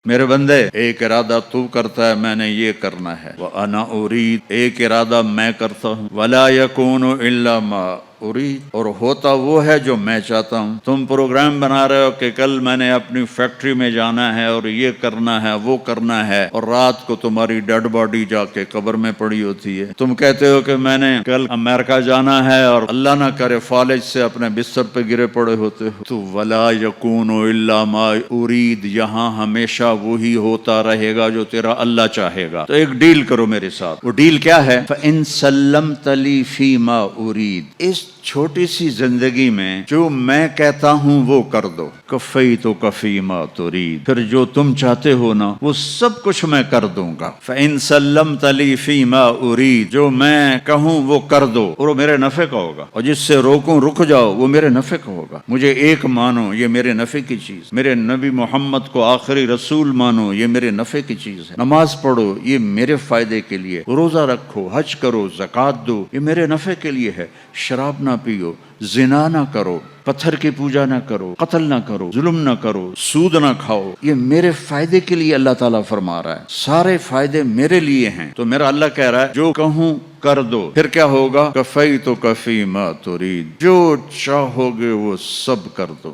میرے بندے، ایک ارادہ تو کرتا ہے میں نے یہ کرنا ہے، وَأَنَا أُرِيدُ، ایک ارادہ میں کرتا ہوں، وَلَا يَكُونُ إِلَّا مَا أُرِيدُ، اور ہوتا وہ ہے جو میں چاہتا ہوں۔ تم پروگرام بنا رہے ہو کہ کل میں نے اپنی فیکٹری میں جانا ہے اور یہ کرنا ہے وہ کرنا ہے، اور رات کو تمہاری ڈیڈ باڈی جا کے قبر میں پڑی ہوتی ہے۔ تم کہتے ہو کہ میں نے کل امریکہ جانا ہے اور اللہ نہ کرے فالج سے اپنے بستر پہ گرے پڑے ہوتے ہو، تو وَلَا يَكُونُ إِلَّا مَا أُرِيدُ، یہاں ہمیشہ وہی ہوتا رہے گا جو تیرا اللہ چاہے گا۔ تو ایک ڈیل کرو میرے ساتھ، وہ ڈیل کیا ہے؟ فَإِن سَلَّمْتَ لِي فِي مَا أُرِيدُ، اس چھوٹی سی زندگی میں جو میں کہتا ہوں وہ کر دو، کفیتک فی ما ترید، پھر جو تم چاہتے ہو نا وہ سب کچھ میں کر دوں گا۔ فَإِن سَلَّمْتَ لِي فِي مَا أُرِيدُ، جو میں کہوں وہ کر دو، اور وہ میرے نفع کا ہوگا، اور جس سے روکوں رک جاؤ وہ میرے نفع کا ہوگا۔ مجھے ایک مانو، یہ میرے نفع کی چیز، میرے نبی محمد کو آخری رسول مانو، یہ میرے نفع کی چیز ہے، نماز پڑھو یہ میرے فائدے کے لیے، روزہ رکھو، حج کرو، زکوٰۃ دو، یہ میرے نفع کے لیے ہے، شراب نہ پیو، زنا نہ کرو، پتھر کی پوجا نہ کرو، قتل نہ کرو، ظلم نہ کرو، سود نہ کھاؤ، یہ میرے فائدے کے لیے اللہ تعالیٰ فرما رہا ہے، سارے فائدے میرے لیے ہیں۔ تو میرا اللہ کہہ رہا ہے جو کہوں کر دو، پھر کیا ہوگا؟ کفیتک فی ما ترید، جو چاہو گے وہ سب کر دو۔